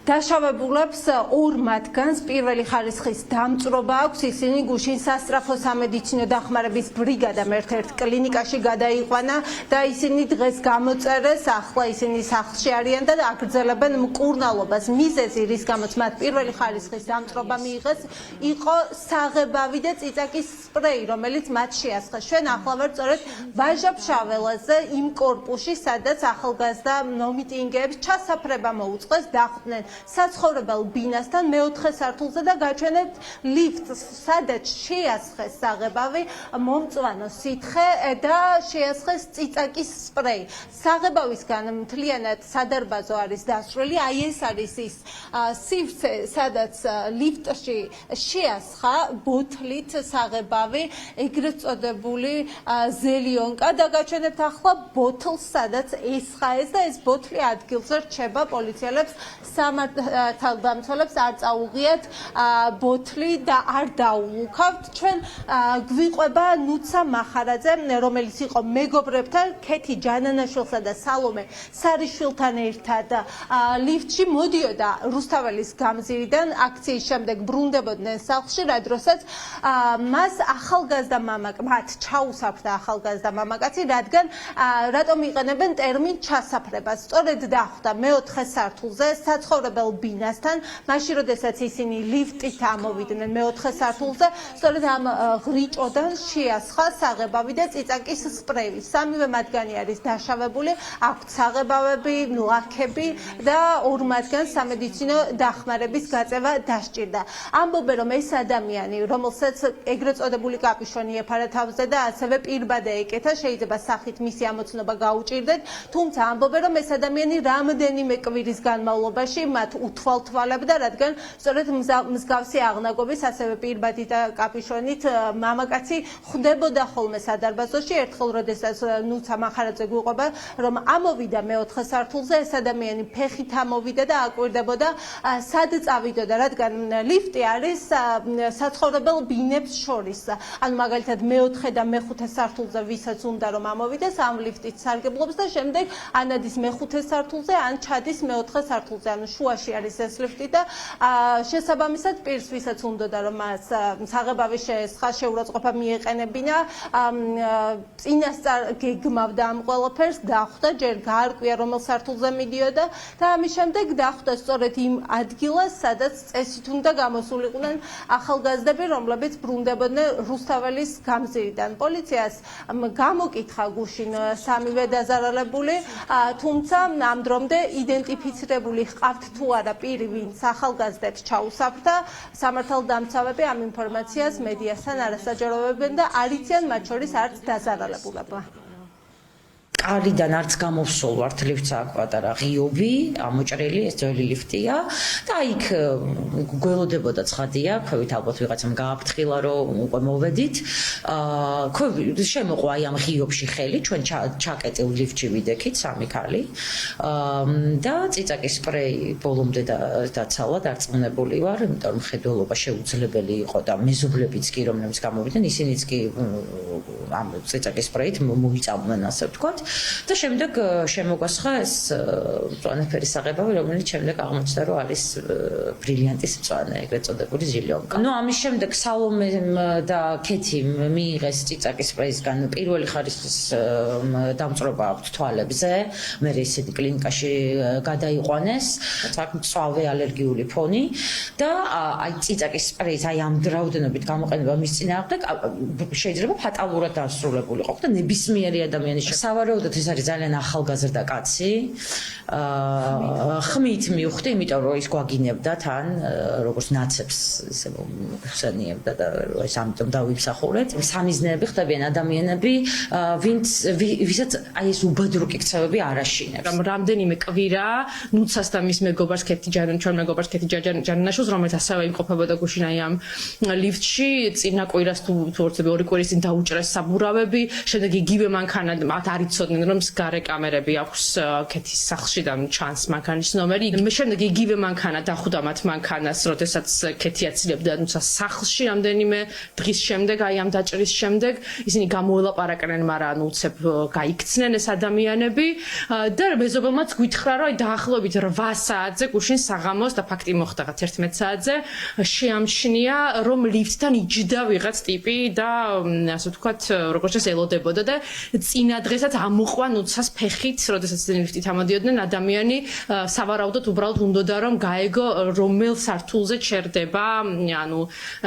დაშავებულებს ორ მათგანს პირველი ხარისხის დამწვრობა აქვს. ისინი გუშინ სასწრაფო სამედიცინო დახმარების ბრიგადამ ერთ-ერთ კლინიკაში გადაიყვანა და ისინი დღეს გამოწერეს. ახლა ისინი სახლში არიან და აგრძელებენ მკურნალობას. მიზეზი, რის გამოც მათ პირველი ხარისხის დამწვრობა მიიღეს, იყო საღებავი და წიწაკის სპრეი, რომელიც მათ შეასხეს. ჩვენ ახლა ვართ სწორედ ვაჟა-ფშაველაზე, იმ კორპუსში, სადაც ახალგაზრდა მომიტინგეებს ჩასაფრება მოუწყეს, დახვდნენ საცხოვრებელ ბინასთან მეოთხე სართულზე და გაჩვენებთ ლიფტს, სადაც შეასხეს საღებავი, მომწვანო სითხე და შეასხეს წიწაკის სპრეი. საღებავისგან მთლიანად სადარბაზო არის დასრული. აი ეს არის ის სივრცე, სადაც ლიფტში შეასხა ბოთლით საღებავი, ეგრეთ წოდებული ზელიონკა და გაჩვენებთ ახლა ბოთლს, სადაც ესხა ეს და ეს ბოთლი ადგილზე რჩება. პოლიციელებს თავდამცველებს არ წაუღიათ ბოთლი და არ დაულუქავთ. ჩვენ გვიყვება ნუცა მახარაძე, რომელიც იყო მეგობრებთან, ქეთი ჯანანაშვილსა და სალომე სარიშვილთან ერთად ლიფტში მოდიოდა რუსთაველის გამზირიდან. აქციის შემდეგ ბრუნდებოდნენ სახლში, რა დროსაც მას ახალგაზრდა მამაკაცი, მათ ჩაუსაფრდა ახალგაზრდა მამაკაცი, რატომ იყენებენ ტერმინ ჩასაფრებას. სწორედ დახვდა მეოთხე სართულზე საცხოვრებელ ბინასთან, მაშინ როდესაც ისინი ლიფტით ამოვიდნენ მეოთხე სართულზე, სწორედ ამ ღრიჭოდან შეასხა საღებავი და წიწაკის სპრეი. სამივე მათგანი არის დაშავებული, აქვთ საღებავები, ლაქები და ორ მათგანს სამედიცინო დახმარების გაწევა დასჭირდა. ამბობენ, რომ ეს ადამიანი, რომელსაც ეგრეთ წოდებული კაპიშვენი ეფარა თავზე და ასევე პირბადე ეკეთა, შეიძლება სახით მისი ამოცნობა გაუჭირდეთ, თუმცა ამბობენ, რომ ეს ადამიანი რამდენიმე კვირის განმავლობაში მათ უთვალთვალებდა, რადგან სწორედ მსგავსი აღნაგობის, ასევე პირბადი და კაპიშვენით მამაკაცი ხვდებოდა ხოლმე სადარბაზოში. ერთხელ როდესაც ნუცა მახარაძე გვიყვება, რომ ამოვიდა მეოთხე სართულზე, ეს ადამიანი ფეხით ამოვიდა და აკვირდებოდა სად წავიდოდა, რადგან ლიფტი არის საცხოვრებელ ბინებს შორის. ანუ მაგალითად მეოთხე და მეხუთე სართულზე ვისაც უნდა რომ ამოვიდეს, ამ ლიფტით სარგებლობს და შემდეგ ანადის მეხუთე სართულზე, ან ჩადის მეოთხე სართულზე, ანუ შუაში არის ეს ლიფტი და შესაბამისად პირს, ვისაც უნდოდა რომ მას საღებავი შეესხა, შეურაცხყოფა მიეყენებინა, წინასწარ გეგმავდა ამ ყველაფერს, დახვდა, ჯერ გაარკვია რომელ სართულზე მიდიოდა და ამის შემდეგ დახვდა სწორედ იმ ადგილას, სადაც წესით უნდა გამოსულიყვნენ ახალგაზრდები, რომლებიც ბრუნდებოდნენ რუსთაველის გამზირიდან. პოლიციას გამოკითხა გუშინ სამივე დაზარალებული, თუმცა ამ დრომდე იდენტიფიცირებული ჰყავთ თუ არა პირი, ვინც ახალგაზრდებს ჩაუსაფრდა. სამართალდამცავები ამ ინფორმაციას მედიასთან არასაჯაროვებენ და არ იციან მათ შორის არც დაზარალებულებმა. კარიდან არც გამოვსულ ვართ, ლიფტს აქვს პატარა ღიობი, ამოჭრილი, ეს ძველი ლიფტია და იქ გველოდებოდა ცხადია, ქვევით ალბათ ვიღაცამ გააფრთხილა, რომ უკვე მოვედით. შემოყვა აი ამ ღიობში ხელი, ჩვენ ჩაკეტილ ლიფტში ვიდექით სამი ქალი და წიწაკის სპრეი ბოლომდე დაცალა, დარწმუნებული ვარ, იმიტომ რომ ხედველობა შეუძლებელი იყო და მეზობლებიც კი რომლებიც გამოვიდნენ, ისინიც კი ამ წიწაკის სპრეით მოიწამნენ, ასე ვთქვათ. და შემდეგ შემოგვასხა ეს მწვანეფერი საღებავი, რომელიც შემდეგ აღმოჩნდა, რომ არის ბრილიანტის მწვანე, ეგრეთ წოდებული ზილიონკა. ნუ ამის შემდეგ სალომემ და ქეთიმ მიიღეს წიწაკის სპრეისგან პირველი ხარისხის დამწვრობა აქვთ თვალებზე, მერე ისინი კლინიკაში გადაიყვანეს, აქ მწვავე ალერგიული ფონი და აი წიწაკის სპრეის აი ამ რაოდენობით გამოყენება მის წინააღმდეგ შეიძლება ფატალურად დასრულებული ყოფილიყო და ნებისმიერი ადამიანის სავარაუდოდ ეს არის ძალიან ახალგაზრდა კაცი. ხმით მივხვდი, იმიტომ რომ ის გვაგინებდა თან, როგორც ნაცებს ისე ხსენიებდა და ეს ამიტომ დავიმსახურეთ. სამიზნეები ხდებიან ადამიანები, ვისაც აი ეს უბადრო კიქცევები არ აშინებს. რამდენიმე კვირა ნუცას და მის მეგობარს ჩვენ მეგობარს ქეთი ჯანანაშვილს, რომელიც ასევე იმყოფებოდა გუშინ აი ამ ლიფტში, წინა კვირას თუ ორ კვირის წინ დაუჭრეს საბურავები, შემდეგ იგივე მანქანა მათ არ იცოდნენ იცოდნენ რომ გარე კამერები აქვს ქეთის სახლში და ჩანს მანქანის ნომერი. შემდეგ იგივე მანქანა დახვდა მათ მანქანას, როდესაც ქეთი აცილებდა თუმცა სახლში რამდენიმე დღის შემდეგ, აი ამ დაჭრის შემდეგ ისინი გამოელაპარაკნენ, მაგრამ ანუ უცებ გაიქცნენ ეს ადამიანები და მეზობელმაც გითხრა რომ აი დაახლოებით 8 საათზე გუშინ საღამოს და ფაქტი მოხდა 11 საათზე შეამჩნია რომ ლიფტთან იჯდა ვიღაც ტიპი და ასე ვთქვათ როგორც ეს ელოდებოდა და წინა დღესაც ამოყვა ნუცას ფეხით, როდესაც ლიფტით ამოდიოდნენ ადამიანი სავარაუდოდ უბრალოდ უნდოდა რომ გაეგო რომელ სართულზე ჩერდება, ანუ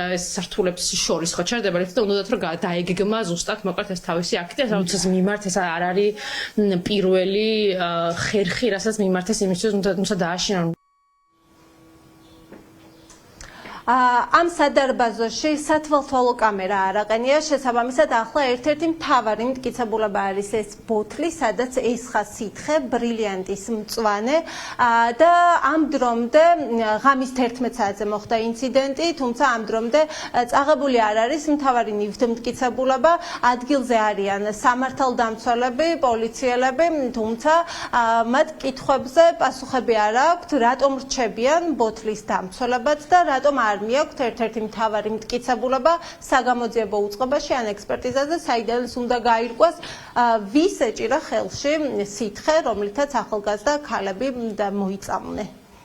ეს სართულებს შორის ხო ჩერდება ლიფტი და უნდათ რომ დაეგეგმა ზუსტად მოკლედ ეს თავისი აქტი, რასაც მიმართ ეს არ არის პირველი ხერხი, რასაც მიმართეს იმისთვის თუმცა დააშინა ამ სადარბაზოში სათვალთვალო კამერა არ აყენია, შესაბამისად ახლა ერთ-ერთი მთავარი მტკიცებულება არის ეს ბოთლი, სადაც ესხა სითხე ბრილიანტის მწვანე და ამ დრომდე ღამის 11 საათზე მოხდა ინციდენტი, თუმცა ამ დრომდე წაღებული არ არის მთავარი მტკიცებულება, ადგილზე არიან სამართალდამცველები, პოლიციელები, თუმცა მათ კითხვებზე პასუხები არ აქვთ, რატომ რჩებიან ბოთლის დამცველებაც და რატომ არ მიაქვთ ერთ-ერთი მთავარი მტკიცებულება საგამოძიებო უწყებაში ან ექსპერტიზაზე, საიდანაც უნდა გაირკვას ვის ეჭირა ხელში სითხე, რომლითაც ახალგაზრდა ქალები მოიწამნენ.